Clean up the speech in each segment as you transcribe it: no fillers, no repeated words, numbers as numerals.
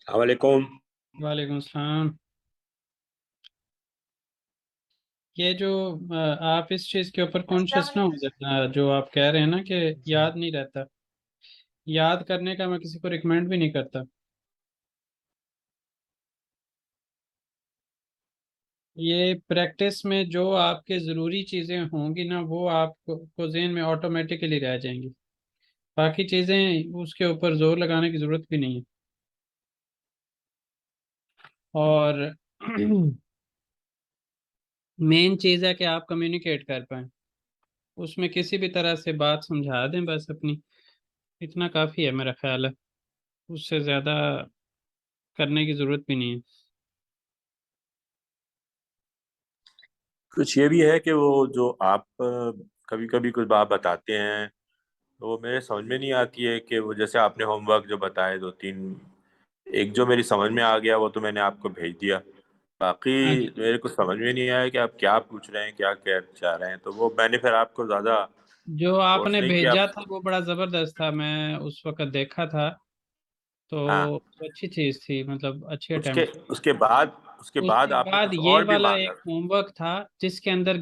वालेकुम। वालेकुम सलाम। ये जो आप इस चीज़ के ऊपर कॉन्शियस ना हो जाना, जो आप कह रहे हैं ना कि याद नहीं रहता। याद करने का मैं किसी को रिकमेंड भी नहीं करता। ये प्रैक्टिस में जो आपके ज़रूरी चीज़ें होंगी ना, वो आपको को ज़हन में ऑटोमेटिकली रह जाएंगी। बाकी चीज़ें उसके ऊपर जोर लगाने की ज़रूरत भी नहीं है। और मेन चीज़ है कि आप कम्युनिकेट कर पाएँ, उसमें किसी भी तरह से बात समझा दें बस अपनी। इतना काफ़ी है मेरा ख्याल है, उससे ज़्यादा करने की ज़रूरत भी नहीं है। कुछ ये भी है कि वो जो आप कभी कभी कुछ बात बताते हैं तो वो मेरे समझ में नहीं आती है कि वो जैसे आपने होमवर्क जो बताए दो तीन, एक जो मेरी समझ में आ गया वो तो मैंने आपको भेज दिया। बाकी हाँ जी। मेरे को समझ में नहीं आया कि आप क्या पूछ रहे हैं, क्या कह चाह रहे हैं, तो वो मैंने फिर आपको ज़्यादा जो फोर्स आपने नहीं किया। भेजा था वो बड़ा ज़बरदस्त था, मैं उस वक्त देखा था। तो हाँ। वो अच्छी चीज़ थी, मतलब अच्छी उसके अटेम्प्ट। उसके बाद उसके बाद उसके आपने बाद कुछ ये और भी वाला मांगा। एक होमवर्क था जिसके अंदर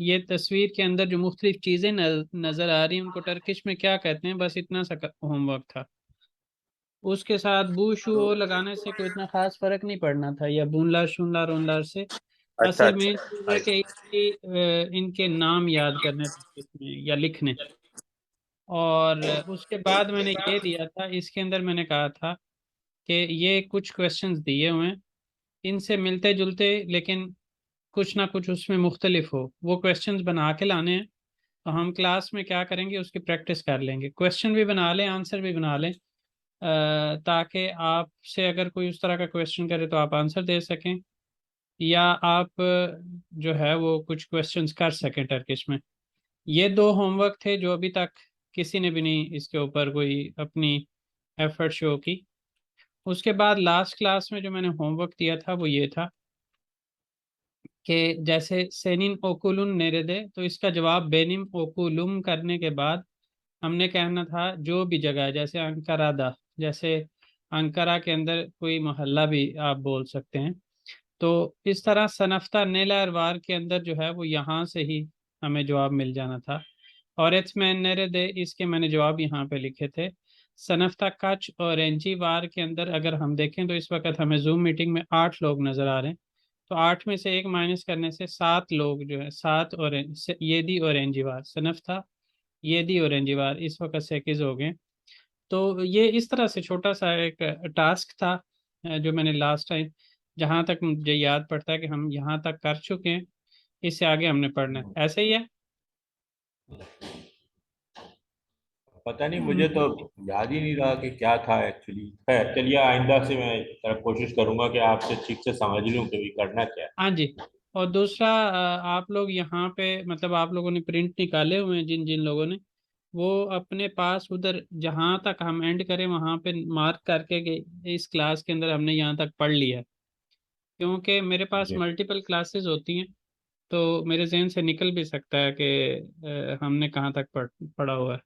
ये तस्वीर के अंदर जो मुख्तलिफ चीज़ें नज़र आ रही हैं उनको टर्किश में क्या कहते हैं, बस इतना सा होमवर्क था। उसके साथ बू शू तो ओ लगाने से कोई इतना खास फर्क नहीं पड़ना था, या बूनलार शूनलार ओनलार से। अच्छा असल अच्छा। मेन चीज़ है कि इनके नाम याद करने टर्किश में या लिखने। और उसके बाद मैंने ये दिया था, इसके अंदर मैंने कहा था कि ये कुछ क्वेश्चंस दिए हुए हैं, इनसे मिलते जुलते लेकिन कुछ ना कुछ उसमें मुख्तलिफ हो, वो क्वेश्चंस बना के लाने हैं। तो हम क्लास में क्या करेंगे, उसकी प्रैक्टिस कर लेंगे, क्वेश्चन भी बना लें, आंसर भी बना लें, ताकि आपसे अगर कोई उस तरह का क्वेश्चन करे तो आप आंसर दे सकें, या आप जो है वो कुछ क्वेश्चंस कर सकें टर्किश में। ये दो होमवर्क थे जो अभी तक किसी ने भी नहीं इसके ऊपर कोई अपनी एफर्ट शो की। उसके बाद लास्ट क्लास में जो मैंने होमवर्क दिया था वो ये था कि जैसे सेनिन ओकुलुन नेरेदे, तो इसका जवाब बेनिम ओकुलुम करने के बाद हमने कहना था जो भी जगह है, जैसे अंकारादा, जैसे अंकारा के अंदर कोई मोहल्ला भी आप बोल सकते हैं। तो इस तरह सनफ्ता नेलारवार के अंदर जो है वो यहाँ से ही हमें जवाब मिल जाना था। और एथमैन नेरे दे, इसके मैंने जवाब यहाँ पे लिखे थे। सनफ्ता कच और एनजी वार के अंदर अगर हम देखें तो इस वक्त हमें जूम मीटिंग में 8 लोग नजर आ रहे हैं। तो 8 में से एक माइनस करने से 7 लोग जो है, 7 और येदी और एनजी वार, सनफ्ता येदी और एनजी वार इस वक्त 6 हो गए। तो ये इस तरह से छोटा सा एक टास्क था, जो मैंने लास्ट टाइम, जहाँ तक मुझे याद पड़ता है कि हम यहाँ तक कर चुके हैं, इससे आगे हमने पढ़ना है, ऐसे ही है। पता नहीं, मुझे तो याद ही नहीं रहा कि क्या था एक्चुअली। खैर चलिए, आइंदा से मैं तरफ कोशिश करूंगा कि आपसे ठीक से समझ लूं कि भी करना क्या है। हाँ जी। और दूसरा, आप लोग यहाँ पे मतलब आप लोगों ने प्रिंट निकाले हुए हैं, जिन जिन लोगों ने, वो अपने पास उधर जहाँ तक हम एंड करें वहाँ पे मार्क करके कि इस क्लास के अंदर हमने यहाँ तक पढ़ लिया है। क्योंकि मेरे पास जी। मल्टीपल क्लासेस होती हैं, तो मेरे जहन से निकल भी सकता है कि हमने कहाँ तक पढ़ा हुआ है।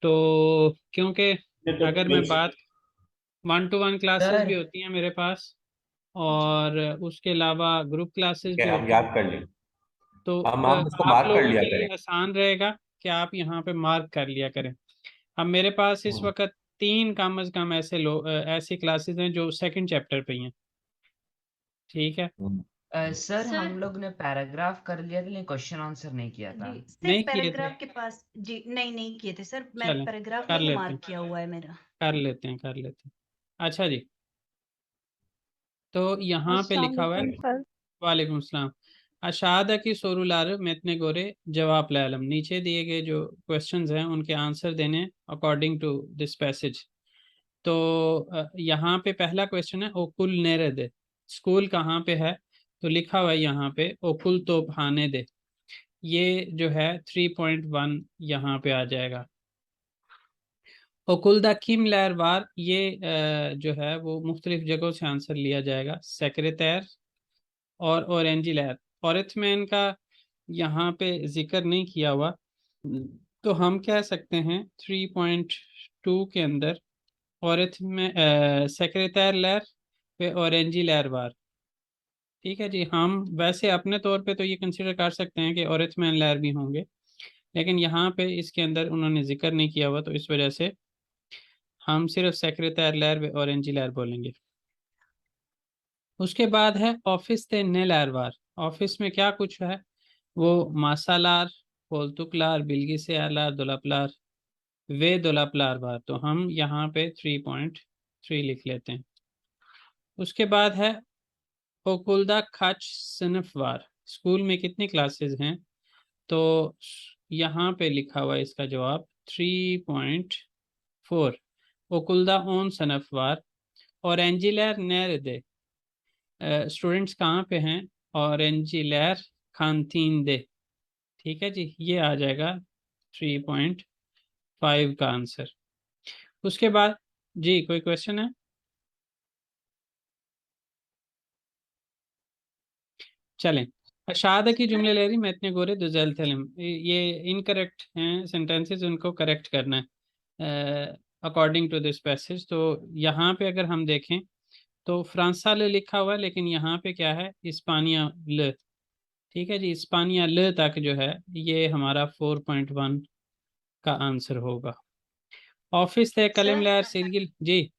तो क्योंकि ये तो अगर मैं बिल्कुल। बात, 1-to-1 क्लासेस सर भी होती हैं मेरे पास, और उसके अलावा ग्रुप क्लासेस ठीक है, भी हम होती हैं। याद कर लेंगे। तो हम उसको आप मार्क कर लोगों लिया के लिए करें। आसान रहेगा कि आप यहाँ पे मार्क कर लिया करें। अब मेरे पास इस हम्म। वक्त 3 कम अज कम ऐसी क्लासेस हैं जो सेकंड चैप्टर पे ही हैं। ठीक है। हम्म। सर सर हम लोग ने पैराग्राफ कर लिया था लेकिन क्वेश्चन आंसर नहीं किया था। जी सर, नहीं किए थे। पैराग्राफ के पास जी नहीं किए थे सर। मैं चलें, पैराग्राफ कर में ही लेते हैं, मार्क किया हुआ है मेरा। कर लेते हैं, कर लेते हैं। अच्छा जी। तो यहाँ पे अस्सलाम लिखा हुआ है, वालेकुम सर। वालेकुम सलाम। अशादा की सोरुलार मेतने गोरे जवाब लालम, नीचे दिए गए जो क्वेश्चंस हैं उनके आंसर देने अकॉर्डिंग टू दिस पैसेज। तो यहाँ पे पहला क्वेश्चन है ओकुल नेरे दे, स्कूल कहाँ पे है। तो लिखा हुआ है यहाँ पे ओकुल तोबहाने दे, ये जो है 3.1 यहाँ पे आ जाएगा। ओकुल द किम लहर वार, ये जो है वो मुख्तलिफ जगहों से आंसर लिया जाएगा, सेक्रेतैर और ऑरेंजी लहर। औरतमैन का यहाँ पे जिक्र नहीं किया हुआ, तो हम कह सकते हैं 3.2 के अंदर औरत में सेक्रेटरी लहर व ऑरेंजी लहर वार। ठीक है जी, हम वैसे अपने तौर पे तो ये कंसिडर कर सकते हैं कि औरत में लहर भी होंगे, लेकिन यहाँ पे इसके अंदर उन्होंने जिक्र नहीं किया हुआ, तो इस वजह से हम सिर्फ सेक्रेटरी लहर व ऑरेंजी लहर बोलेंगे। उसके बाद है ऑफिस ते ने लहर वार। ऑफिस में क्या कुछ है, वो मासालार, पोलतुकलार, बिल्गी से आलार, दुलपलार, वे दुलपलार बार। तो हम यहाँ पे 3.3 लिख लेते हैं। उसके बाद है ओकुलदा खच सिनफवार। स्कूल में कितनी क्लासेस हैं, तो यहाँ पे लिखा हुआ है इसका जवाब 3.4। ओकुलदा ओन सनफवार और एंजिलर नैर दे। स्टूडेंट्स कहाँ पे हैं, और एंजिलर खानतीन दे। ठीक है जी, ये आ जाएगा 3.5 का आंसर। उसके बाद जी कोई क्वेश्चन है? चलें। अशाद की जुमले ले रही मैं इतने गोरे दुजैल थलम, ये इनकरेक्ट हैं सेंटेंसेस, उनको करेक्ट करना है अकॉर्डिंग टू दिस पैसेज। तो यहाँ पे अगर हम देखें तो फ्रांसा ल लिखा हुआ है, लेकिन यहाँ पे क्या है, इस्पानिया ल। ठीक है जी, इस्पानिया ल तक जो है ये हमारा 4.1 का आंसर होगा। ऑफिस थे कलम सर लहर सिरगिल जी।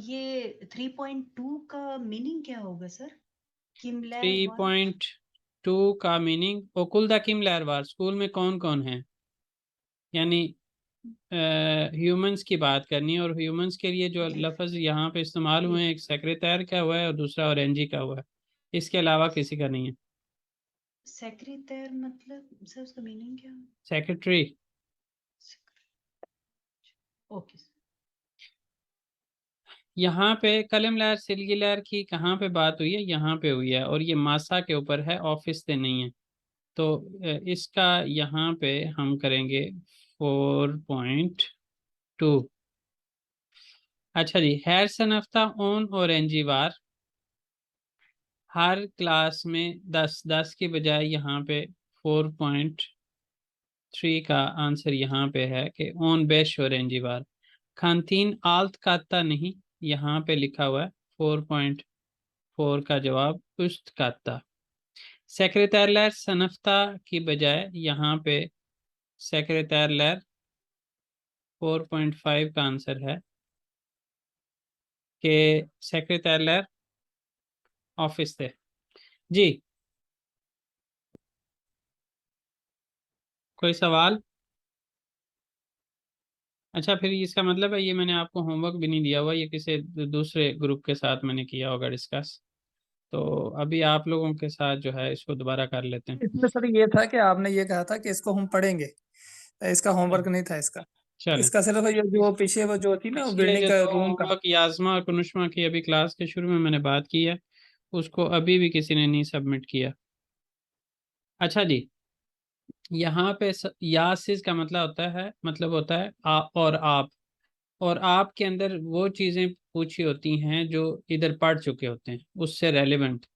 ये 3.2 का मीनिंग क्या होगा सर? किमलर थ्री वन। पॉइंट टू का मीनिंग ओकुलदा किम लहरवार। स्कूल में कौन कौन है, यानी ह्यूमंस की बात करनी है, और ह्यूमंस के लिए जो लफ्ज़ यहाँ पे इस्तेमाल हुए हैं, एक सेक्रेटरी का हुआ है और दूसरा ऑरेंजी का हुआ है, इसके अलावा किसी का नहीं है। सेक्रेटरी मतलब सर उसका मीनिंग क्या? सेक्रेटरी। ओके। यहाँ पे कलम लहर सिलगी लहर की कहाँ पे बात हुई है, यहाँ पे हुई है, और ये मासा के ऊपर है, ऑफिस से नहीं है। तो इसका यहाँ पे हम करेंगे 4.2। अच्छा जी, हैर सनफ्ता ओन ऑरेंजी वार। हर क्लास में 10 की बजाय यहाँ पे 4.3 का आंसर यहाँ पे है कि ओन बेश ऑरेंजी वार। खानतीन आल्त काता नहीं, यहाँ पे लिखा हुआ है 4.4 का जवाब उस्त काता। सेक्रेटरीलर सनफ्ता की बजाय यहाँ पे सेक्रेटरीलर 4.5 का आंसर है कि सेक्रेटरीलर ऑफिस थे जी। कोई सवाल? अच्छा, फिर इसका मतलब है ये मैंने आपको होमवर्क भी नहीं दिया हुआ, ये किसी दूसरे ग्रुप के साथ मैंने किया होगा डिस्कस। तो अभी आप लोगों के साथ जो है इसको दोबारा कर लेते हैं। इसमें सर ये था कि आपने ये कहा था कि इसको हम पढ़ेंगे, इसका होमवर्क नहीं था इसका। चलें। इसका सिर्फ ये जो पीछे वो जो थी ना पिछले बिल्डिंग जो का दो रूम का, होमवर्क याजमा और कुनुष्मा की अभी क्लास के शुरू में मैंने बात की है, उसको अभी भी किसी ने नहीं सबमिट किया। अच्छा जी, यहाँ पे यासिस का मतलब होता है और आप। और आप के अंदर वो चीज़ें पूछी होती हैं जो इधर पढ़ चुके होते हैं, उससे रेलिवेंट।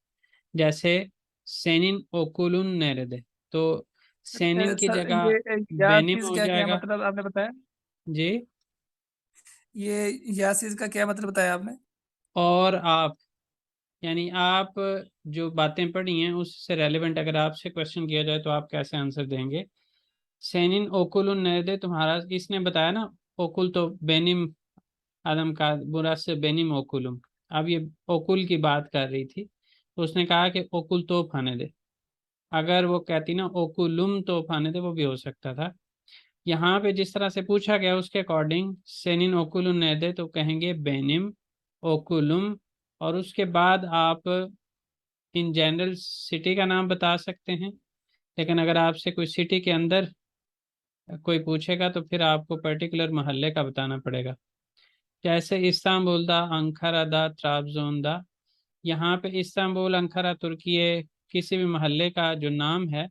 जैसे सेनिन ओकुलुन नेरेदे, तो सेनिन की सर जगह ये या बेनिम चीज हो क्या क्या जाएगा मतलब आपने बताया? जी। ये या चीज का क्या मतलब बताया आपने? और आप, यानी आप जो बातें पढ़ी हैं उससे रेलिवेंट अगर आपसे क्वेश्चन किया जाए तो आप कैसे आंसर देंगे। सेनिन ओकुलुन नेरेदे, तुम्हारा इसने बताया ना, ओकुल तो बेनिम आदम का बुरा से बेनिम ओकुलुम। अब ये ओकुल की बात कर रही थी, तो उसने कहा कि ओकुल तोप आने दे। अगर वो कहती ना ओकुलुम तोप आने दे, वो भी हो सकता था। यहाँ पे जिस तरह से पूछा गया उसके अकॉर्डिंग सेनिन ओकुलुम ने दे, तो कहेंगे बेनिम ओकुलुम। और उसके बाद आप इन जनरल सिटी का नाम बता सकते हैं, लेकिन अगर आपसे कोई सिटी के अंदर कोई पूछेगा तो फिर आपको पर्टिकुलर मोहल्ले का बताना पड़ेगा। जैसे इस्तांबुल दा, अंकारा दा, त्राबजोन दा। यहाँ पे इस्तांबुल, अंकारा, तुर्की, किसी भी मोहल्ले का जो नाम है,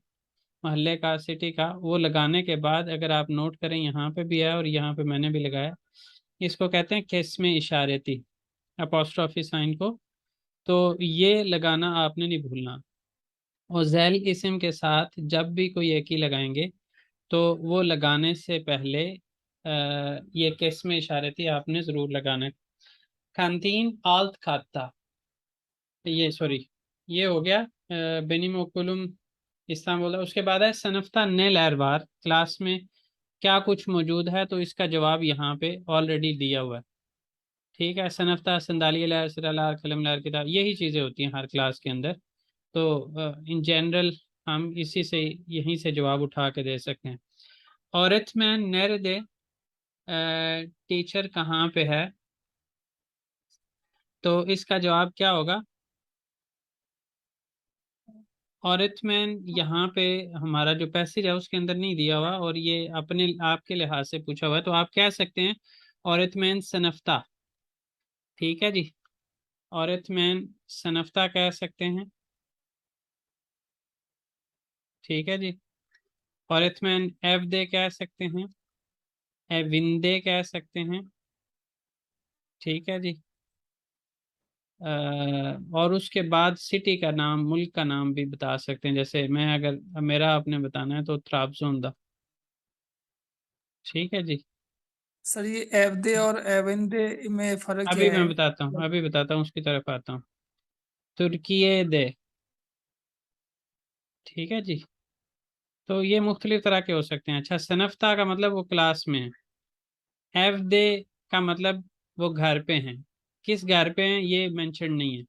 मोहल्ले का, सिटी का, वो लगाने के बाद अगर आप नोट करें, यहाँ पे भी है और यहाँ पे मैंने भी लगाया, इसको कहते हैं किस्म इशारती, अपोस्ट्रोफी साइन को। तो ये लगाना आपने नहीं भूलना। और झैल इस्म के साथ जब भी कोई एक ही लगाएंगे तो वो लगाने से पहले ये किस में इशारती आपने ज़रूर लगाना है। खानतीन आल्त खाता, ये सॉरी ये हो गया बेनिम ओकुलुम इस्तांबुल। उसके बाद है सनफ्ता नेल एरवार, क्लास में क्या कुछ मौजूद है, तो इसका जवाब यहाँ पे ऑलरेडी दिया हुआ है। ठीक है, सनफ्ता संदाली लहर सिरा लहर कलम लहर किताब, यही चीज़ें होती हैं हर क्लास के अंदर। तो इन जनरल हम इसी से यहीं से जवाब उठा के दे सकते हैं। और मैन नेरदे टीचर कहाँ पे है, तो इसका जवाब क्या होगा। औरतमैन यहाँ पे हमारा जो पैसेज है उसके अंदर नहीं दिया हुआ, और ये अपने आपके लिहाज से पूछा हुआ है, तो आप कह सकते हैं औरतमैन सनफ्ता। ठीक है जी, औरतमैन सनफ्ता कह सकते हैं। ठीक है जी, औरतमैन एवदे कह सकते हैं, एविंदे कह सकते हैं। ठीक है जी। और उसके बाद सिटी का नाम, मुल्क का नाम भी बता सकते हैं, जैसे मैं अगर मेरा आपने बताना है तो त्राबजोंदा। ठीक है जी, सर ये एवदे और एविंदे में फर्क अभी क्या मैं है? बताता हूँ, अभी बताता हूँ, उसकी तरफ आता हूँ। तुर्किये दे। ठीक है जी, तो ये मुख्तलिफ तरह के हो सकते हैं। अच्छा, सनफ्ता का मतलब वो क्लास में है। एवदे का मतलब वो घर पे हैं, किस घर पे हैं ये मेंशन नहीं है।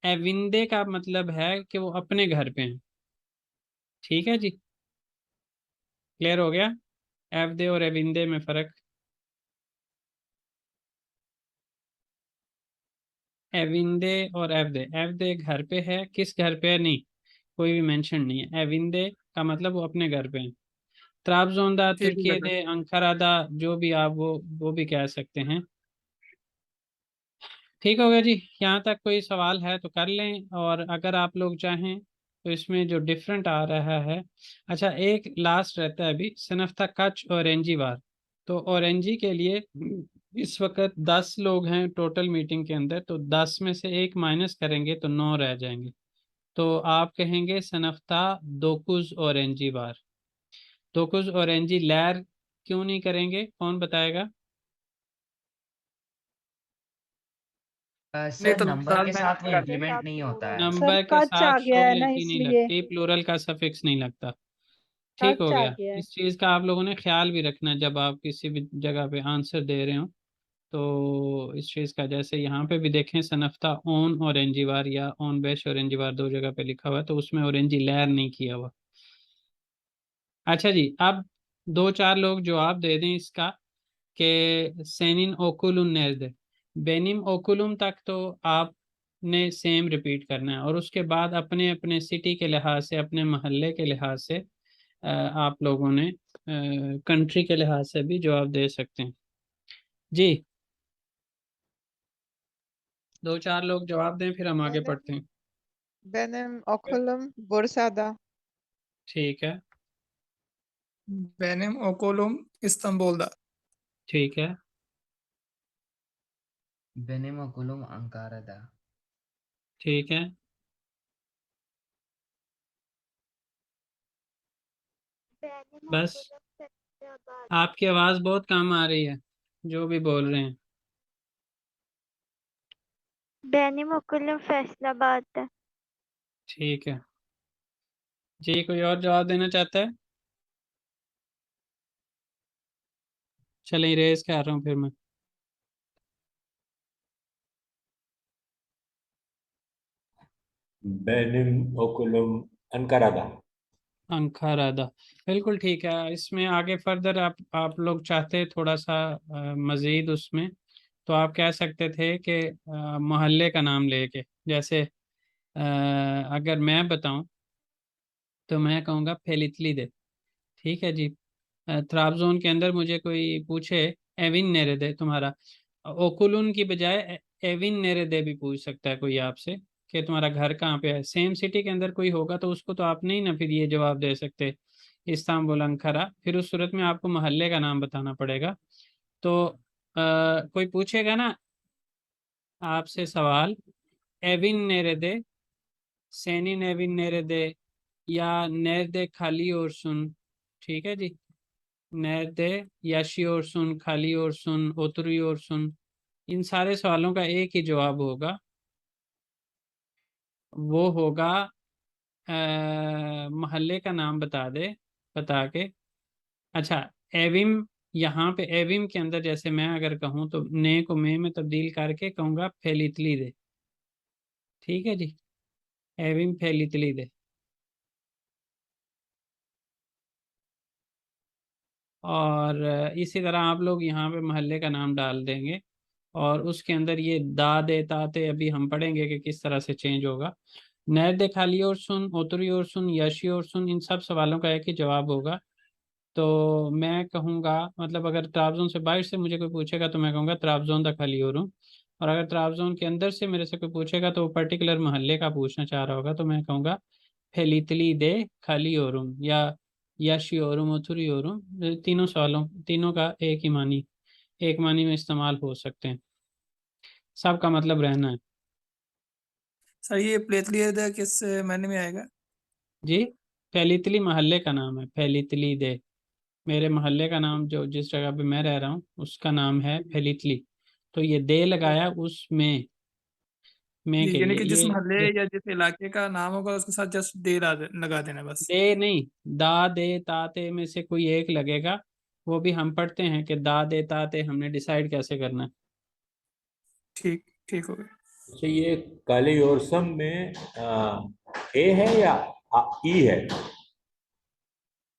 एविंदे का मतलब है कि वो अपने घर पे हैं। ठीक है जी, क्लियर हो गया एवदे और एविंदे में फ़र्क। एविंदे और एवदे, एवदे घर पे है, किस घर पे है नहीं, कोई भी मेंशन नहीं है। एविंदे का मतलब वो अपने घर पे हैं। त्राबजोंदा, ठीक है सर। तुर्किये, अंकारादा, जो भी आप वो भी कह सकते हैं। ठीक हो गया जी, यहाँ तक कोई सवाल है तो कर लें, और अगर आप लोग चाहें तो इसमें जो डिफरेंट आ रहा है। अच्छा, एक लास्ट रहता है अभी, सनफ्ता कच ऑरेंजी वार। तो ऑरेंजी के लिए इस वक्त 10 लोग हैं टोटल मीटिंग के अंदर, तो 10 में से एक माइनस करेंगे तो 9 रह जाएंगे। तो आप कहेंगे सनफ्ता दोकुज ऑरेंजी वार। दोकुज ऑरेंजी लैर क्यों नहीं करेंगे, कौन बताएगा। नहीं सर तो नंबर लाल के मैंने साथ वो कर दी। इम्प्लीमेंट नहीं होता है। नंबर सर के कच साथ आ गया है ना शुरुलिटी नहीं इसलिए। लगती, प्लूरल का सफिक्स नहीं लगता। ठीक हो कच आ गया, गया है। इस चीज़ का आप लोगों ने ख्याल भी रखना है जब आप किसी भी जगह पे आंसर दे रहे हो। तो इस चीज़ का, जैसे यहाँ पे भी देखें सनफ्ता ओन ऑरेंजीवार या ऑन बेश ऑरेंजीवार दो जगह पे लिखा हुआ है, तो उसमें ऑरेंजी लैर नहीं किया हुआ। अच्छा जी, अब दो चार लोग जवाब दे दें इसका कि सेनिन ओकुलुम नेर्दे, बेनिम ओकुलुम तक तो आपने सेम रिपीट करना है, और उसके बाद अपने अपने सिटी के लिहाज से, अपने मोहल्ले के लिहाज से आप लोगों ने कंट्री के लिहाज से भी जवाब दे सकते हैं जी। दो चार लोग जवाब दें, फिर हम आगे पढ़ते हैं। बेनिम ओकुलम बुरसादा। ठीक है, बेनिम ओकोलुम इस्तांबुल दा। ठीक है, बेनिम ओकुलुम अंकारादा। ठीक है। बस आपकी आवाज़ बहुत कम आ रही है, जो भी बोल रहे हैं। बेनिम ओकुलम फैसलाबाद है। ठीक है जी, कोई और जवाब देना चाहता है। चलें, इरेज कर रहा हूँ फिर मैं। बेनिम ओकुलम अनकारादा। अंकारादा, बिल्कुल ठीक है। इसमें आगे फर्दर आप लोग चाहते थोड़ा सा मज़ीद उसमें, तो आप कह सकते थे कि मोहल्ले का नाम लेके, जैसे अगर मैं बताऊं तो मैं कहूँगा फेलितली दे। ठीक है जी, त्राबजोन के अंदर मुझे कोई पूछे एविन नेरेदे तुम्हारा, ओकुलुन की बजाय एविन नेरेदे भी पूछ सकता है कोई आपसे कि तुम्हारा घर कहाँ पे है। सेम सिटी के अंदर कोई होगा तो उसको तो आप नहीं ना फिर ये जवाब दे सकते इस्तांबुल अंकारा, फिर उस सूरत में आपको मोहल्ले का नाम बताना पड़ेगा। तो कोई पूछेगा ना आपसे सवाल, एविन नेरेदे, सेनिन एविन नेरेदे, या नेरेदे खाली और सुन। ठीक है जी, nerede yaşıyorsun, kalıyorsun, oturuyorsun, इन सारे सवालों का एक ही जवाब होगा, वो होगा मोहल्ले का नाम बता के। अच्छा, एविम, यहाँ पे एविम के अंदर जैसे मैं अगर कहूँ तो ने को में तब्दील करके कहूँगा फेलितली दे। ठीक है जी, एविम फेलितली दे। और इसी तरह आप लोग यहाँ पे मोहल्ले का नाम डाल देंगे और उसके अंदर ये दा दे ताते अभी हम पढ़ेंगे कि किस तरह से चेंज होगा। नैर खाली और सुन, ओतरी और सुन, यशी और सुन, इन सब सवालों का एक ही जवाब होगा। तो मैं कहूँगा, मतलब अगर ट्राबजोन से बाहर से मुझे कोई पूछेगा तो मैं कहूँगा ट्राबजोन दा खाली और हूँ, और अगर ट्राबजोन के अंदर से मेरे से कोई पूछेगा तो वो पर्टिकुलर मोहल्ले का पूछना चाह रहा होगा तो मैं कहूँगा फेलितली दे खाली और हूँ या यशी और हूँ, ओथुरी और हूँ। तीनों सवालों, तीनों का एक मानी में इस्तेमाल हो सकते हैं, सबका मतलब रहना है। सर ये प्लेतलियर किस महीने में आएगा? जी, फेलितली मोहल्ले का नाम है, फेलितली दे। मेरे मोहल्ले का नाम जो जिस जगह पे मैं रह रहा हूँ उसका नाम है फेलितली, तो ये दे लगाया उसमें में के यानी लिए। कि जिस मोहल्ले ये या जिस इलाके का नाम होगा उसके साथ जस्ट दे लगा देना बस। दे नहीं, दा दे ताते में से कोई एक लगेगा, वो भी हम पढ़ते हैं कि दा दे ताते हमने डिसाइड कैसे करना है। ठीक ठीक हो गया। अच्छा, ये कालियोरसम में ए है या ई है?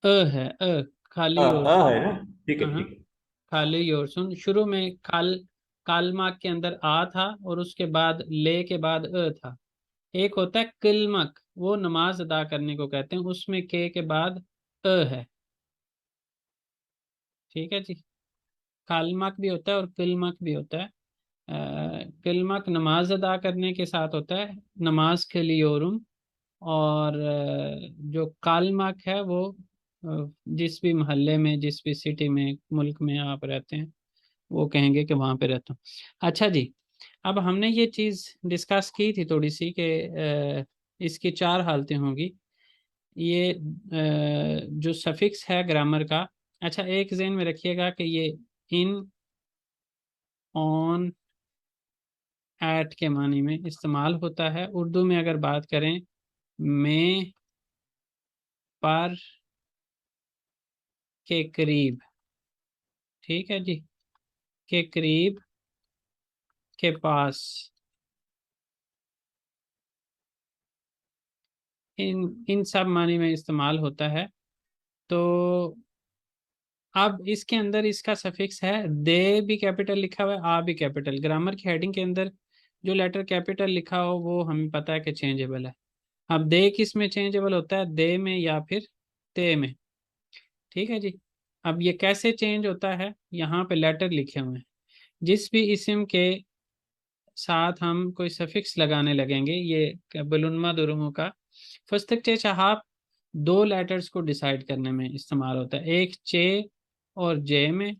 है खाली और है ना? ठीक है, हाँ, ठीक है। खाली और सुन, शुरू में कालमाक के अंदर आ था और उसके बाद ले के बाद था। एक होता है किलमक, वो नमाज अदा करने को कहते हैं, उसमें के बाद है। ठीक है जी, कालमक भी होता है और किलमक भी होता है। किलमक नमाज अदा करने के साथ होता है, नमाज के लिए और जो कालमक है वो जिस भी मोहल्ले में, जिस भी सिटी में, मुल्क में आप रहते हैं वो कहेंगे कि वहाँ पे रहता हूँ। अच्छा जी, अब हमने ये चीज़ डिस्कस की थी थोड़ी सी कि इसकी 4 हालतें होंगी। ये जो सफिक्स है ग्रामर का, अच्छा एक ज़हन में रखिएगा कि ये इन, ऑन, एट के मानी में इस्तेमाल होता है। उर्दू में अगर बात करें, में, पर, के करीब, ठीक है जी, के करीब, के पास, इन सब मानी में इस्तेमाल होता है। तो अब इसके अंदर इसका सफिक्स है, दे भी कैपिटल लिखा हुआ है, आ भी कैपिटल। ग्रामर की हेडिंग के अंदर जो लेटर कैपिटल लिखा हो वो हमें पता है कि चेंजेबल है। अब दे किस में चेंजेबल होता है, दे में या फिर ते में। ठीक है जी, अब ये कैसे चेंज होता है, यहाँ पे लेटर लिखे हुए हैं। जिस भी इस्म के साथ हम कोई सफिक्स लगाने लगेंगे, ये बलुनमा दुरुमो का फस्तक चे चहाब 2 लेटर्स को डिसाइड करने में इस्तेमाल होता है, एक चे और जे में,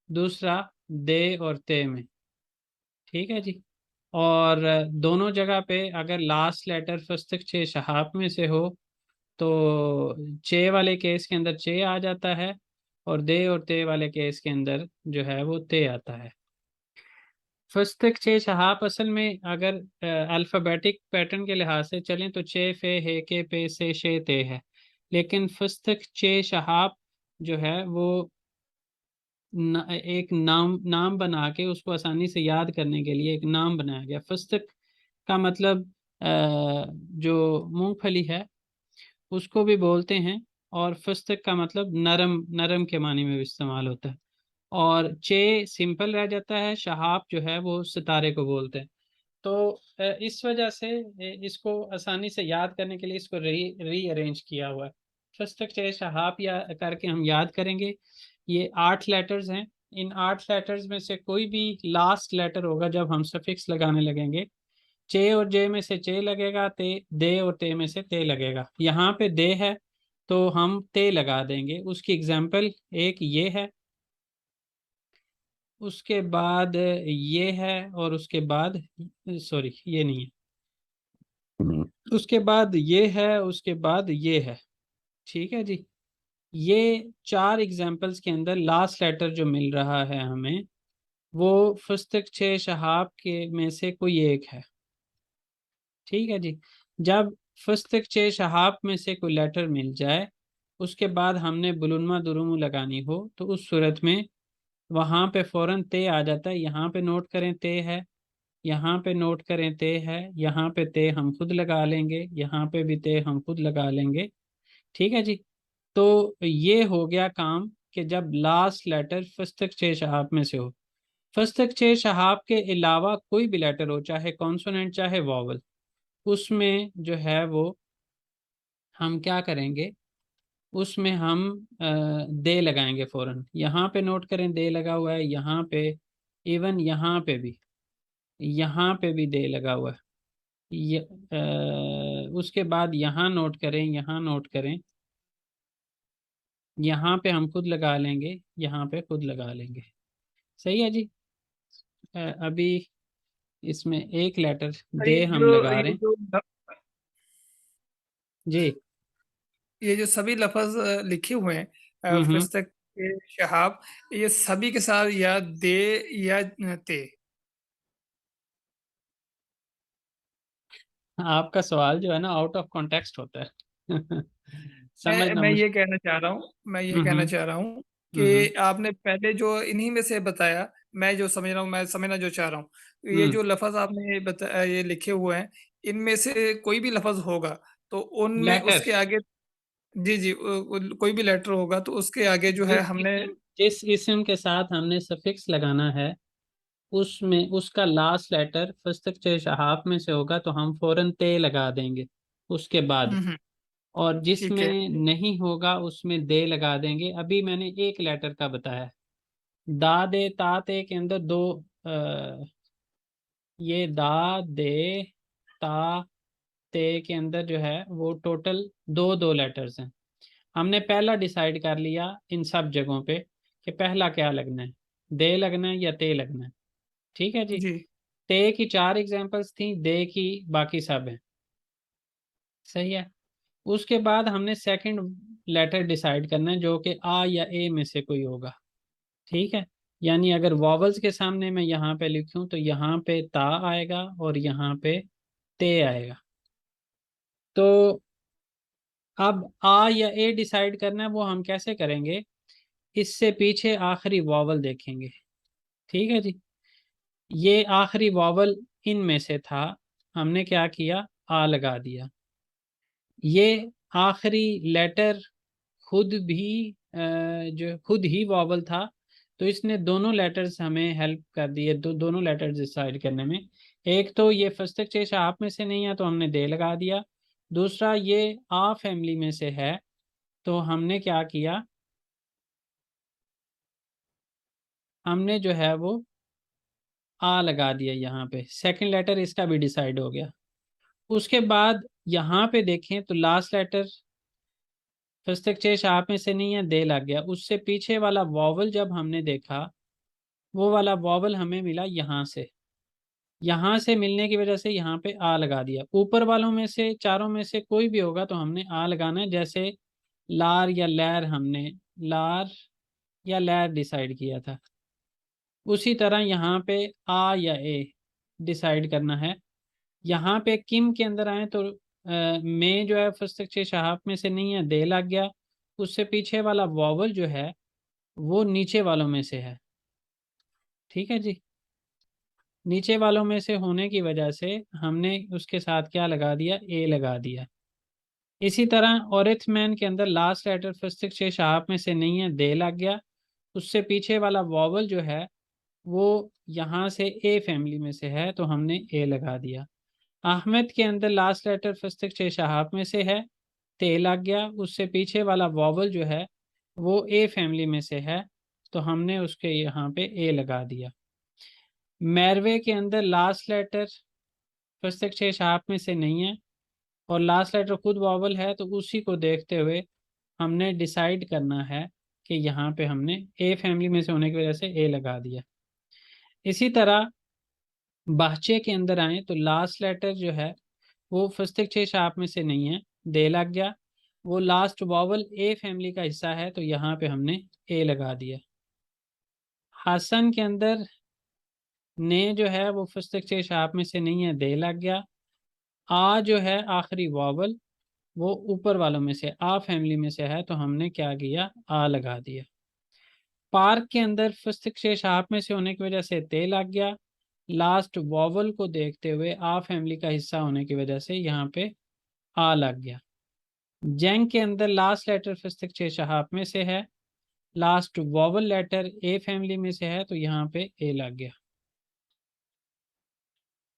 दूसरा दे और ते में। ठीक है जी, और दोनों जगह पे अगर लास्ट लेटर फस्तक चे शहाब में से हो तो चे वाले केस के अंदर चे आ जाता है, और दे और ते वाले केस के अंदर जो है वो ते आता है। फस्तक चे शहाब असल में अगर अल्फ़ाबेटिक पैटर्न के लिहाज से चलें तो चे फे हे के पे से शे ते है, लेकिन फस्तक चे शहाब जो है वो एक नाम बना के उसको आसानी से याद करने के लिए एक नाम बनाया गया। फस्तक का मतलब जो मूंगफली है उसको भी बोलते हैं, और फस्तक का मतलब नरम, नरम के मानी में भी इस्तेमाल होता है। और चे सिंपल रह जाता है, शहाब जो है वो सितारे को बोलते हैं। तो इस वजह से इसको आसानी से याद करने के लिए इसको रीअरेंज किया हुआ है। फस्तक चे शहाब या करके हम याद करेंगे। ये 8 लेटर्स हैं, इन 8 लेटर्स में से कोई भी लास्ट लेटर होगा जब हम सफिक्स लगाने लगेंगे, चे और जे में से चे लगेगा, ते, दे और ते में से ते लगेगा। यहाँ पे दे है तो हम ते लगा देंगे। उसकी एग्जाम्पल एक ये है, उसके बाद ये है, और उसके बाद, सॉरी ये नहीं है, उसके बाद ये है, उसके बाद ये है। ठीक है जी, ये 4 एग्जाम्पल्स के अंदर लास्ट लेटर जो मिल रहा है हमें वो फस्तक छः शहाब के में से कोई एक है। ठीक है जी। जब फस्तक छः शहाब में से कोई लेटर मिल जाए उसके बाद हमने बुलुनमा दुरुमु लगानी हो तो उस सूरत में वहाँ पे फ़ौरन ते आ जाता है। यहाँ पे नोट करें ते है, यहाँ पे नोट करें ते है, यहाँ पे ते हम खुद लगा लेंगे, यहाँ पे भी ते हम खुद लगा लेंगे। ठीक है जी। तो ये हो गया काम कि जब लास्ट लेटर फस्तक छः शहाब में से हो। फस्तक छः शहाब के अलावा कोई भी लेटर हो, चाहे कॉन्सोनेंट चाहे वॉवल, उसमें जो है वो हम क्या करेंगे, उसमें हम दे लगाएंगे फ़ौरन। यहाँ पे नोट करें दे लगा हुआ है, यहाँ पे, इवन यहाँ पे भी, यहाँ पे भी दे लगा हुआ है। उसके बाद यहाँ नोट करें, यहाँ नोट करें, यहाँ पे हम खुद लगा लेंगे, यहाँ पे खुद लगा लेंगे। सही है जी। अभी इसमें एक लेटर और दे हम लगा रहे हैं जी। ये जो सभी लफ्ज लिखे हुए हैं हम्म। फस्तक के शहाब, ये सभी के साथ या दे या ते। आपका सवाल जो है ना आउट ऑफ कॉन्टेक्स्ट होता है। समझना मैं ये मुश्किल। कहना चाह रहा हूँ, मैं ये कहना हम्म। चाह रहा हूँ हम्म। कि आपने पहले जो इन्हीं में से बताया, मैं जो समझ रहा हूँ, मैं समझना जो चाह रहा हूँ, ये हम्म। जो लफ्ज आपने बताया, ये लिखे हुए हैं, इनमें से कोई भी लफ्ज होगा तो उनमें लेटर उसके आगे, जी जी, कोई भी लेटर होगा तो उसके आगे जो है हमने, जिस इसम के साथ हमने सफिक्स लगाना है उसमें उसका लास्ट लेटर फस्तक छः शहाब में से होगा तो हम फौरन ते लगा देंगे उसके बाद। और ठीक है। जिसमें नहीं होगा उसमें दे लगा देंगे। अभी मैंने एक लेटर का बताया, दा दे ता ते के अंदर दो, ये दा दे ता ते के अंदर जो है वो टोटल दो दो लेटर्स हैं। हमने पहला डिसाइड कर लिया इन सब जगहों पे कि पहला क्या लगना है, दे लगना है या ते लगना है। ठीक है जी। जी ते की 4 एग्जांपल्स थी, दे की बाकी सब हैं। सही है। उसके बाद हमने सेकंड लेटर डिसाइड करना है जो कि आ या ए में से कोई होगा। ठीक है। यानी अगर वॉवल्स के सामने मैं यहाँ पे लिखूं तो यहाँ पे ता आएगा और यहाँ पे ते आएगा। तो अब आ या ए डिसाइड करना है, वो हम कैसे करेंगे, इससे पीछे आखिरी वॉवल देखेंगे। ठीक है जी। ये आखिरी वॉवल इनमें से था, हमने क्या किया, आ लगा दिया। ये आखिरी लेटर खुद भी जो खुद ही वॉवल था तो इसने दोनों लेटर्स हमें हेल्प कर दिए, दोनों लेटर्स डिसाइड करने में। एक तो ये फस्तक चेश आप में से नहीं है तो हमने दे लगा दिया। दूसरा ये आ फैमिली में से है तो हमने क्या किया, हमने जो है वो आ लगा दिया यहाँ पे। सेकंड लेटर इसका भी डिसाइड हो गया। उसके बाद यहाँ पे देखें तो लास्ट लेटर फस्तक चेश आप में से नहीं है, दे लग गया। उससे पीछे वाला वॉवल जब हमने देखा वो वाला वॉवल हमें मिला यहाँ से। यहाँ से मिलने की वजह से यहाँ पे आ लगा दिया। ऊपर वालों में से चारों में से कोई भी होगा तो हमने आ लगाना है। जैसे लार या लैर, हमने लार या लैर डिसाइड किया था, उसी तरह यहाँ पे आ या ए डिसाइड करना है। यहाँ पे किम के अंदर आए तो में जो है फस्तक छः शहाब में से नहीं है, दे लग गया। उससे पीछे वाला वॉवल जो है वो नीचे वालों में से है। ठीक है जी। नीचे वालों में से होने की वजह से हमने उसके साथ क्या लगा दिया, ए लगा दिया। इसी तरह औरथमैन के अंदर लास्ट लेटर फस्तक छः शहाब में से नहीं है, दे लग गया। उससे पीछे वाला वॉवल जो है वो यहाँ से ए फैमिली में से है तो हमने ए लगा दिया। अहमद के अंदर लास्ट लेटर फस्तक छः शहाब में से है, ते लग गया। उससे पीछे वाला वॉवल जो है वो ए फैमिली में से है तो हमने उसके यहाँ पे ए लगा दिया। मैरवे के अंदर लास्ट लेटर फस्तक छः शहाब में से नहीं है और लास्ट लेटर खुद वॉवल है तो उसी को देखते हुए हमने डिसाइड करना है कि यहाँ पे हमने ए फैमिली में से होने की वजह से ए लगा दिया। इसी तरह बाहचे के अंदर आए तो लास्ट लेटर जो है वो फस्तक छः शहाब में से नहीं है, दे लग गया। वो लास्ट वॉवल ए फैमिली का हिस्सा है, तो यहाँ पे हमने ए लगा दिया। हसन के अंदर ने जो है वो फस्तक छेश आप में से नहीं है, दे लग गया। आ जो है आखिरी वॉवल वो ऊपर वालों में से आ फैमिली में से है, तो हमने क्या किया, आ लगा दिया। पार्क के अंदर फस्तक शेष आप में से होने की वजह से ते लग गया। लास्ट वॉवल को देखते हुए आ फैमिली का हिस्सा होने की वजह से यहाँ पे आ लग गया। जैंग के अंदर लास्ट लेटर फस्तक शेष आप में से है, last vowel letter A family में से है, तो यहाँ पे ए लग गया।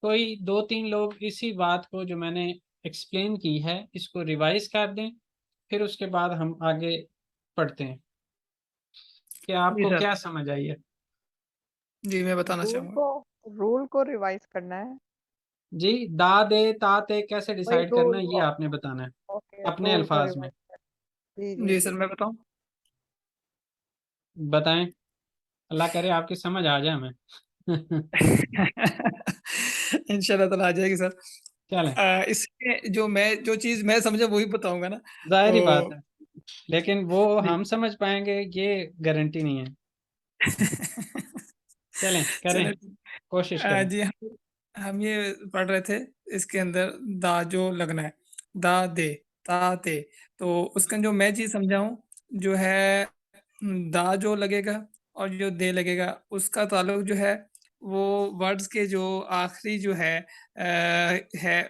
कोई 2-3 लोग इसी बात को जो मैंने एक्सप्लेन की है इसको रिवाइज कर दें, फिर उसके बाद हम आगे पढ़ते हैं कि जी आपको सर। क्या समझ आई है। जी मैं बताना रूल चाहूंगा। को रिवाइज करना है। जी, दा दे ता ते कैसे वही डिसाइड करना रूल, है ये आपने बताना है ओके, अपने रूल को अल्फाज में। रिवाइज कर। जी जी जी जी। सर मैं बताऊं। बताएं, अल्लाह करे आपकी समझ आ जाए हमें। इंशाल्लाह ताला आ जाएगी सर। चलें, इसमें जो चीज मैं समझा वही बताऊंगा ना। जाहिर ही बात तो है, लेकिन वो जी। हम समझ पाएंगे ये गारंटी नहीं है। चलें, करें, चले। कोशिश करें। जी हम ये पढ़ रहे थे। इसके अंदर दा जो लगना है, दा दे ता ते, तो उसका जो मैं चीज समझाऊं जो है, दा जो लगेगा और जो दे लगेगा उसका ताल्लुक जो है वो वर्ड्स के जो आखिरी जो है,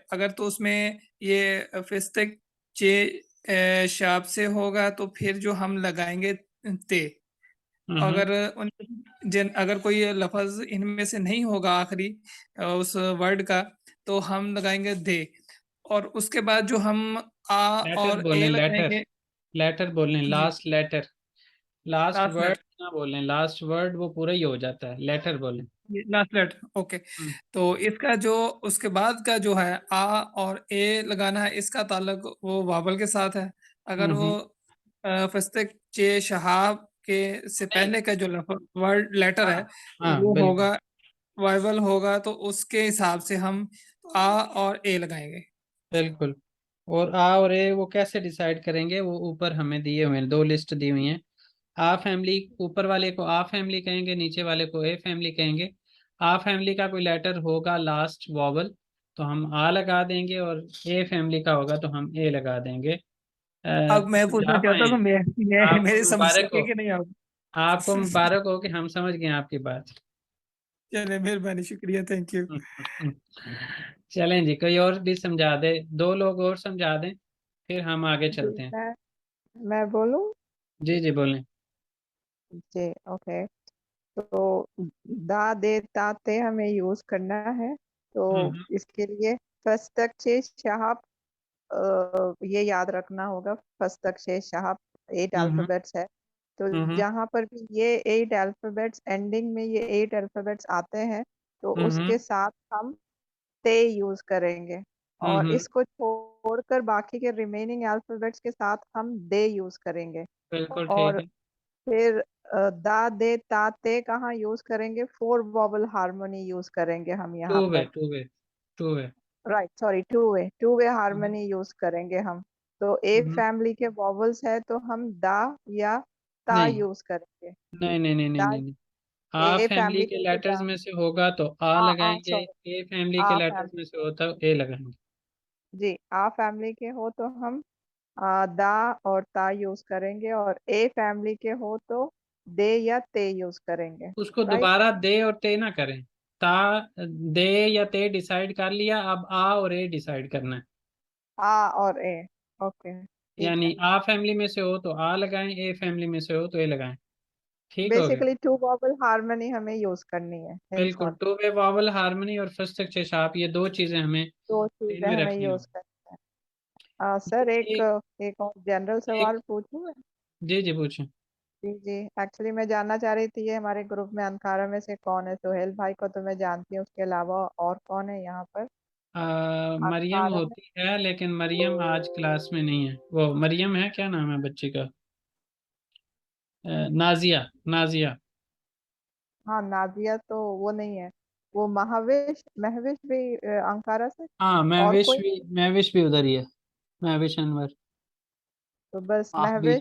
अगर तो उसमें ये फिस्टिक चे शाप से होगा तो फिर जो हम लगाएंगे ते। अगर उन अगर कोई लफ्ज इनमें से नहीं होगा आखिरी उस वर्ड का, तो हम लगाएंगे दे। और उसके बाद जो हम आ लेटर और ए बोलें, लेटर, लगाएंगे। लेटर बोलें, जी last letter, last last word letter. ना बोलें, लास्ट वर्ड वो पूरा ही हो जाता है, लेटर बोलें। Last letter okay. हम्म, तो इसका जो उसके बाद का जो है आ और ए लगाना है, इसका ताल्लुक वो वावल के साथ है। अगर वो हम्म, फस्तक चे शहाब के से नहीं, पहले का जो वर्ड लेटर हाँ है हाँ वो बिल्कुल होगा वाइवल होगा, तो उसके हिसाब से हम आ और ए लगाएंगे। बिल्कुल। और आ और ए वो कैसे डिसाइड करेंगे, वो ऊपर हमें दिए हुए हैं, 2 लिस्ट दी हुई हैं। आ फैमिली, ऊपर वाले को आ फैमिली कहेंगे, नीचे वाले को ए फैमिली कहेंगे। आ फैमिली का कोई लेटर होगा लास्ट वॉवल तो हम आ लगा देंगे, और ए फैमिली का होगा तो हम ए लगा देंगे। अब मैं पूछना समझा पाए चाहता हैं? हूँ मैं आपको मेरी समझ मुबारक सके हो, कि नहीं आप। आपको मुबारक हो कि हम समझ गए आपकी बात। चलिए मेहरबानी, शुक्रिया, थैंक यू। चलें जी, कोई और भी समझा दे, 2 लोग और समझा दें, फिर हम आगे जी चलते हैं। मैं बोलूं। जी जी बोलें। जी ओके। तो दा दे ता ते हमें यूज करना है। तो हम्म इसके लिए फस्तक छे शहाब, ये याद रखना होगा। फस्तक छे शहाब 8 हम्म अल्फाबेट्स है। तो हम्म जहां पर भी ये 8 अल्फाबेट्स एंडिंग में ये 8 अल्फाबेट्स आते हैं, तो हम्म उसके साथ हम ते यूज करेंगे। और हम्म, इसको छोड़कर बाकी के रिमेनिंग अल्फाबेट्स के साथ हम दे यूज करेंगे। बिल्कुल ठीक और है। फिर दा दे ता ते कहाँ यूज करेंगे, 4 वॉवल हार्मोनी यूज करेंगे हम टू यहाँ वे, पर। Two way, two way. Right, sorry, two way harmony use करेंगे हम। तो ए फैमिली के वॉवल्स है तो हम दा या ता नहीं यूज करेंगे। नहीं नहीं नहीं नहीं दा, नहीं नहीं। आ ए फैमिली फैमिली के के तो लेटर्स दा, में से होगा तो आ आ लगाएंगे, सॉरी, ए फैमिली के आ लेटर्स फैमिली, में से होता है ए लगाएंगे। जी आ फैमिली के हो तो हम दा और ता यूज करेंगे, और ए फैमिली के हो तो दे या ते यूज करेंगे। उसको राइट, दोबारा दे और ते ना करें, ता दे या ते डिसाइड कर लिया, अब आ और ए डिसाइड करना है। आ और ए, ओके ठीक यानी है। आ फैमिली में से हो तो आ लगाएं, ए फैमिली में से हो तो ए लगाएं। ठीक हो गया। बेसिकली 2 वॉवल हार्मनी हमें यूज करनी है इन बिल्कुल, short. Two way vowel harmony और फर्स्ट छाप, ये 2 चीजें हमें दो ध्यान चीजें में हमें रखनी यूज होगी। करनी है। सर एक एक एक और जनरल एक सवाल पूछूं मैं? जी जी पूछें। जी जी, एक्चुअली मैं जानना चाह रही थी ये हमारे ग्रुप में अनकारा में से कौन है। सोहेल भाई को तो मैं जानती हूँ, उसके अलावा और कौन है यहाँ पर मरियम अनकारा में? होती है, लेकिन मरियम आज क्लास में नहीं है। वो मरियम है, क्या नाम है बच्ची का, नाजिया, नाजिया। हाँ, नादिया तो वो नहीं है। वो महविश महविश भी अंकारा से। हाँ और महविश कोई? भी, महविश भी उधर ही है, महविश अनवर। तो बस आप भी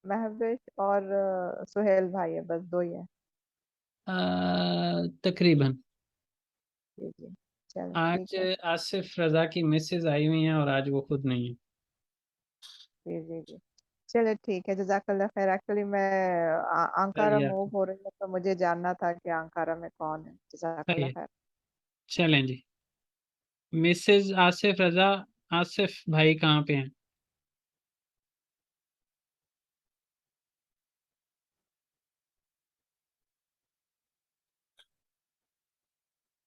महवेश और सुहेल भाई है, बस दो ही है। तकरीबन। जी जी, चलो ठीक आज है। आसिफ रजा की मिसेज आई हुई हैं और आज वो खुद नहीं है। जी जी जी, चलो ठीक है, जजाकल्ला खैर। एक्चुअली मैं अंकारा सही है, मूव हो रही है, तो मुझे जानना था कि अंकारा में कौन है। सही जजाकल्ला है। खैर। चलें जी। मिसेज आसिफ रजा, आसिफ भाई कहाँ पे हैं?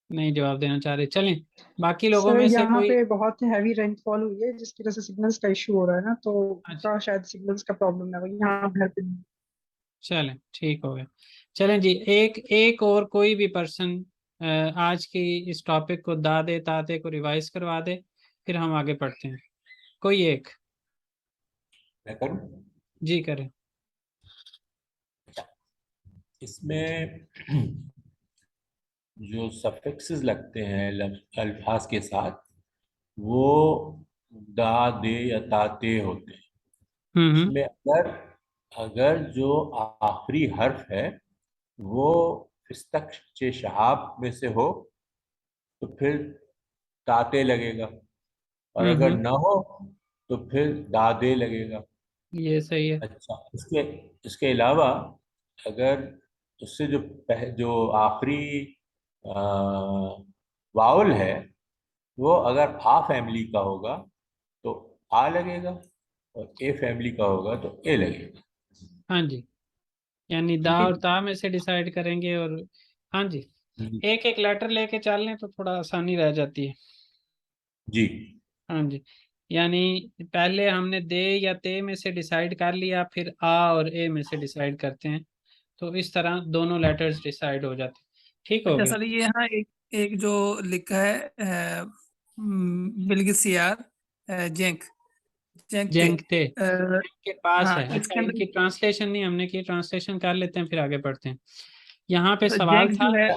नहीं जवाब देना चाह रहे। चलें, बाकी लोगों सर में से यहाँ कोई। पे बहुत हैवी रेनफॉल हुई है जिसकी वजह से सिग्नल्स का इशू हो रहा है ना, तो अच्छा, उनका शायद सिग्नल्स का प्रॉब्लम है, वो यहाँ घर पे नहीं। चलें ठीक हो गया। चलें जी, एक एक और कोई भी पर्सन आज की इस टॉपिक को दादे ताते को रिवाइज करवा दे, फिर हम आगे पढ़ते हैं। कोई एक। मैं करूं? जी करें। इसमें जो सफिक्सेस लगते हैं अल्फाज के साथ, वो दा दे या ताते होते हैं। हम्म। इसमें अगर अगर जो आखिरी हर्फ है वो फिस्तक शहाब में से हो तो फिर ताते लगेगा, और अगर हम्म। न हो तो फिर दादे लगेगा। ये सही है। अच्छा, इसके इसके अलावा अगर उससे जो आखिरी वाउल है वो अगर आ फैमिली का होगा तो आ लगेगा, और ए फैमिली का होगा तो ए लगेगा। हाँ जी, यानी दा ठीक है और ता में से डिसाइड करेंगे। और हाँ जी, जी। एक एक लेटर लेके चल लें तो थोड़ा आसानी रह जाती है। जी हाँ जी, यानी पहले हमने दे या ते में से डिसाइड कर लिया, फिर आ और ए में से डिसाइड करते हैं, तो इस तरह दोनों लेटर्स डिसाइड हो जाते हैं। ठीक हो अच्छा गया। सर, ये यहाँ एक एक जो लिखा है बिल्गिस यार, जेंक जेंकते। जेंकते अ, के पास हाँ, है। अच्छा, इसके अंदर इनकी ट्रांसलेशन नहीं हमने की, ट्रांसलेशन कर लेते हैं फिर आगे पढ़ते हैं। यहाँ पे तो सवाल जेंक था, जो है,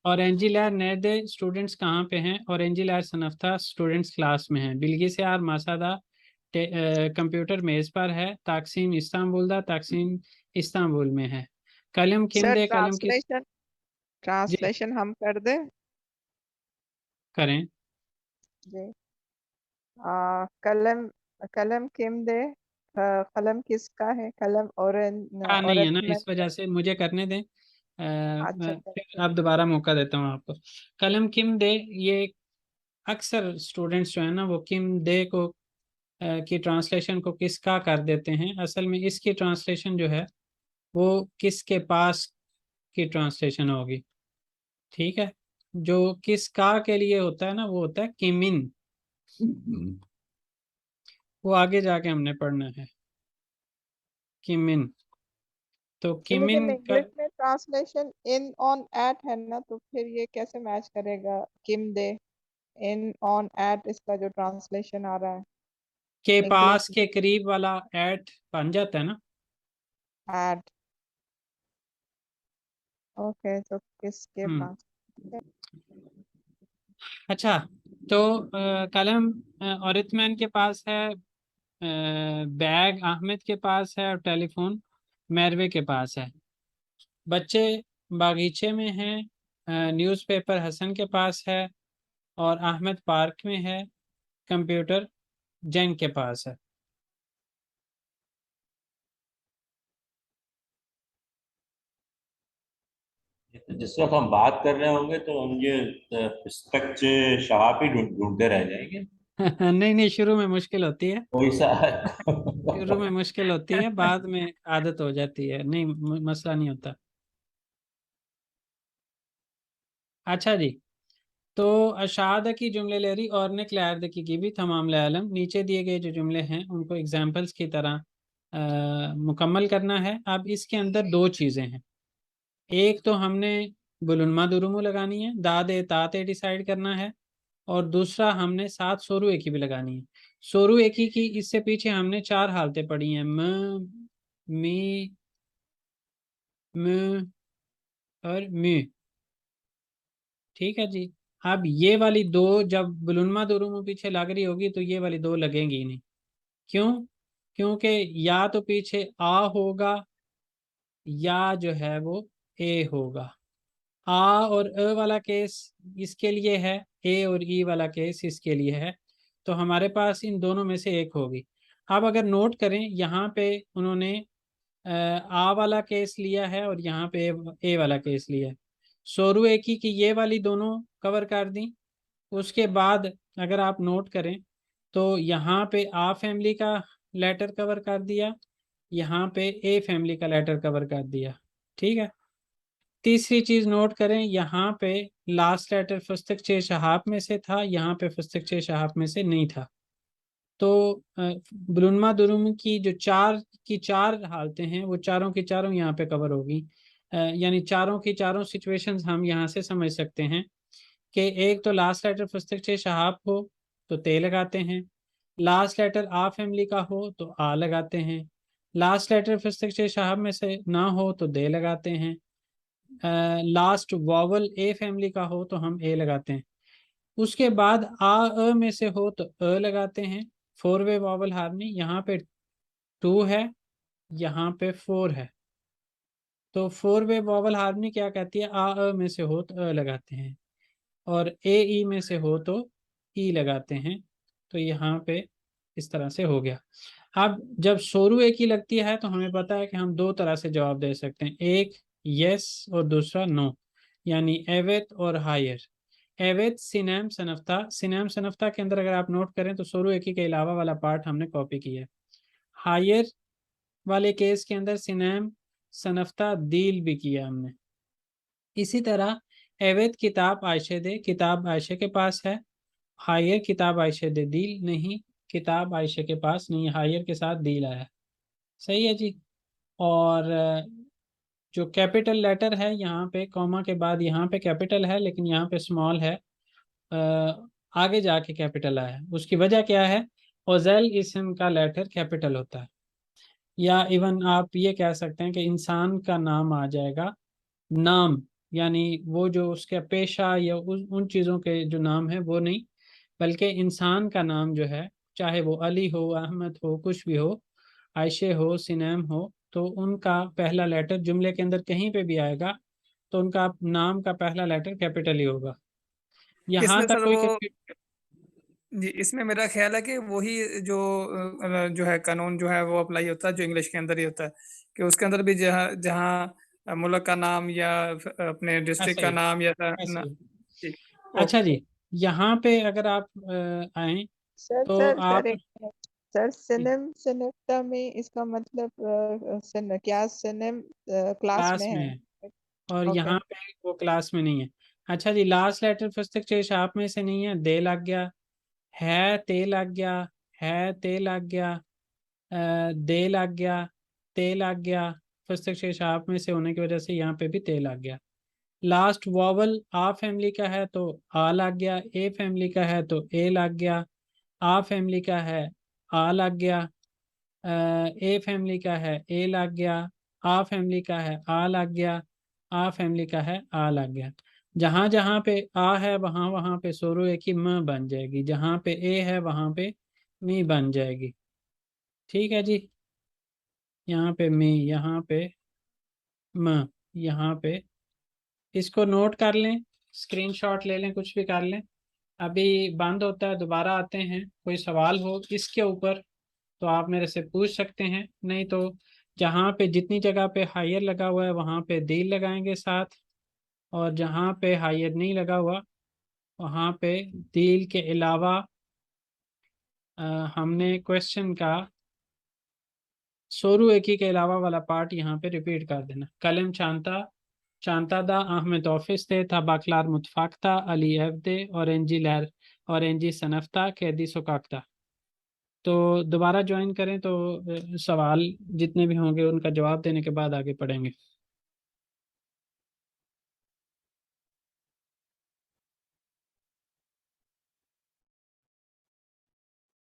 ऑरेंजी लैर नेदे स्टूडेंट्स कहाँ पे हैं? ऑरेंजी लैर सनफ्ता स्टूडेंट्स क्लास में हैं। बिल्गिस यार मासादा कंप्यूटर मेज पर है। ताकसीम इस्तांबुल दा ताकसीम इस्तांबुल में है। कलम सर किमदे कलम किस। ट्रांसलेशन जी ट्रांसलेशन हम कर दें? करें। जी। कलम कलम किम दे, कलम किसका है? कलम हाँ नहीं है औरत ना, में। इस वजह से मुझे करने दें। अच्छा मैं चलो। फिर अब दोबारा मौका देता हूँ आपको। कलम किम दे, ये अक्सर स्टूडेंट्स जो है ना वो किम दे को की ट्रांसलेशन को किसका कर देते हैं। असल में इसकी ट्रांसलेशन जो है वो किसके पास की ट्रांसलेशन होगी। ठीक है, जो किसका के लिए होता है ना वो होता है किमिन। वो आगे जाके हमने पढ़ना है, किमिन। तो तो लेकिन किमिन का इंग्लिश में ट्रांसलेशन इन ऑन एट है ना, तो फिर ये कैसे मैच करेगा? किम दे, इन ऑन एट, इसका जो ट्रांसलेशन आ रहा है के इंग्लिश पास के करीब वाला एट बन जाता है ना। एट। ओके, तो किसके हम्म। पास? अच्छा, तो कलम और इत्मीनान के पास है, बैग अहमद के पास है, और टेलीफोन मैरवे के पास है। बच्चे बागीचे में हैं। न्यूज़पेपर हसन के पास है, और अहमद पार्क में है। कंप्यूटर जैन के पास है। तो जिस वक्त हम बात कर रहे होंगे तो हम ये पिस्तक शहाब ही ढूंढते रह जाएंगे। नहीं नहीं, शुरू में मुश्किल होती है। कोई सा शुरू में मुश्किल होती है, बाद में आदत हो जाती है। नहीं, मसला नहीं होता। अच्छा जी, तो अशाद की जुमले लेरी और ने क्लैर की भी तमाम आलम। नीचे दिए गए जो जुमले हैं उनको एग्जाम्पल्स की तरह मुकम्मल करना है। अब इसके अंदर दो चीज़ें हैं। एक तो हमने बुलुनमा दुरुमु लगानी है, दादे ताते डिसाइड करना है। और दूसरा हमने साथ सोरू एकी भी लगानी है। सोरू एकी की इससे पीछे हमने चार हालतें पढ़ी हैं, म, मी, म और मी। ठीक है जी। अब ये वाली दो जब बुलुनमा दुरुमु पीछे लग रही होगी तो ये वाली दो लगेंगी ही नहीं। क्यों? क्योंकि या तो पीछे आ होगा या जो है वो ए होगा। आ और अ वाला केस इसके लिए है, ए और ई वाला केस इसके लिए है, तो हमारे पास इन दोनों में से एक होगी। अब अगर नोट करें, यहाँ पे उन्होंने आ वाला केस लिया है और यहाँ पे ए वाला केस लिया है। सोरू ए की ये वाली दोनों कवर कर दी। उसके बाद अगर आप नोट करें तो यहाँ पे आ फैमिली का लेटर कवर कर दिया, यहाँ पे ए फैमिली का लेटर कवर कर दिया। ठीक है। तीसरी चीज नोट करें, यहाँ पे लास्ट लेटर फस्तक छे शहाब में से था, यहाँ पे फस्तक छे शहाब में से नहीं था। तो ब्लुनमा दुरुम की जो चार हालतें हैं वो चारों की चारों यहाँ पे कवर होगी। यानी चारों की चारों सिचुएशंस हम यहाँ से समझ सकते हैं कि एक तो लास्ट लेटर फस्तक छे शहाब हो तो ते लगाते हैं, लास्ट लेटर आ फैमिली का हो तो आ लगाते हैं, लास्ट लेटर फस्तक छे शहाब में से ना हो तो दे लगाते हैं, लास्ट वॉवल ए फैमिली का हो तो हम ए लगाते हैं। उसके बाद आ अ में से हो तो अ लगाते हैं। 4 वे वॉवल हार्मनी, यहाँ पे 2 है, यहाँ पे 4 है। तो 4 वे वॉवल हार्मनी क्या कहती है, आ अ में से हो तो अ लगाते हैं और ए ई में से हो तो ई लगाते हैं। तो यहाँ पे इस तरह से हो गया। अब जब सोरू ए की लगती है तो हमें पता है कि हम दो तरह से जवाब दे सकते हैं, एक यस और दूसरा नो, यानी एवेत और हायर। एवेत सिनेम सनफ्ता, सिनेम सनफ्ता के अंदर अगर आप नोट करें तो सोरू ए की के अलावा वाला पार्ट हमने कॉपी किया है। हायर वाले केस के अंदर सिनेम सनफ्ता दील भी किया हमने। इसी तरह एवेत किताब आयशे दे, किताब आयशे के पास है, हायर किताब आयशे दे दील नहीं, किताब आयशे के पास नहीं, हायर के साथ दील आया। सही है जी। और जो कैपिटल लेटर है यहाँ पे कॉमा के बाद यहाँ पे कैपिटल है लेकिन यहाँ पे स्मॉल है, आगे जाके कैपिटल आया है। उसकी वजह क्या है, ओजेल इसम का लेटर कैपिटल होता है। या इवन आप ये कह सकते हैं कि इंसान का नाम आ जाएगा, नाम यानी वो जो उसका पेशा या उन चीज़ों के जो नाम है वो नहीं, बल्कि इंसान का नाम जो है, चाहे वो अली हो, अहमद हो, कुछ भी हो, आयशे हो, सिनेम हो, तो उनका पहला लेटर जुमले के अंदर कहीं पे भी आएगा तो उनका नाम का पहला लेटर कैपिटल ही होगा। यहाँ इसमें तक सर कोई वो जी, इसमें मेरा ख्याल है कि वही जो है कानून जो है वो अप्लाई होता है जो इंग्लिश के अंदर ही होता है, कि उसके अंदर भी जहाँ जहाँ मुल्क का नाम या अपने डिस्ट्रिक्ट ऐसे का ही नाम या ऐसे ना। ही। ठीक। अच्छा ओके। जी, यहाँ पे अगर आप आए सर तो सर सर आप एक मिनट। सर सिनेम सिनेप्टा में इसका मतलब क्या सिनेम क्लास क्लास में में है? है और ओके। यहाँ पे वो क्लास में नहीं है। अच्छा जी, लास्ट लेटर फस्तक शेष आप में से नहीं है, दे लग गया, है ते लग गया, है ते लग गया, दे लग गया, ते लग गया, फस्तक शेष आप में से होने की वजह से यहाँ पे भी ते लग गया। लास्ट वॉवल आ फैमिली का है तो आ लग गया, ए फैमिली का है तो ए लग गया, आ फैमिली का है आ लग गया, ए फैमिली का है ए लग गया, आ फैमिली का है आ लग गया, आ फैमिली का है आ लग गया। जहाँ जहाँ पे आ है वहाँ वहाँ पे सोरो ए की म बन जाएगी, जहाँ पे ए है वहाँ पे मी बन जाएगी। ठीक है जी। यहाँ पे मी, यहाँ पे म, यहाँ पे इसको नोट कर लें, स्क्रीनशॉट ले लें, कुछ भी कर लें। अभी बंद होता है, दोबारा आते हैं, कोई सवाल हो इसके ऊपर तो आप मेरे से पूछ सकते हैं, नहीं तो जहाँ पे जितनी जगह पे हायर लगा हुआ है वहाँ पे दील लगाएंगे साथ, और जहाँ पे हायर नहीं लगा हुआ वहाँ पे दील के अलावा हमने क्वेश्चन का सोरू एकी के अलावा वाला पार्ट यहाँ पे रिपीट कर देना। कलम चांता चांता दा अहमद ऑफिस थे था बाकलार मुतफाकता अली एवदे ऑरेंजी लहर ऑरेंजी सनफ्ता कैदी सुकाकता। तो दोबारा ज्वाइन करें तो सवाल जितने भी होंगे उनका जवाब देने के बाद आगे पढ़ेंगे।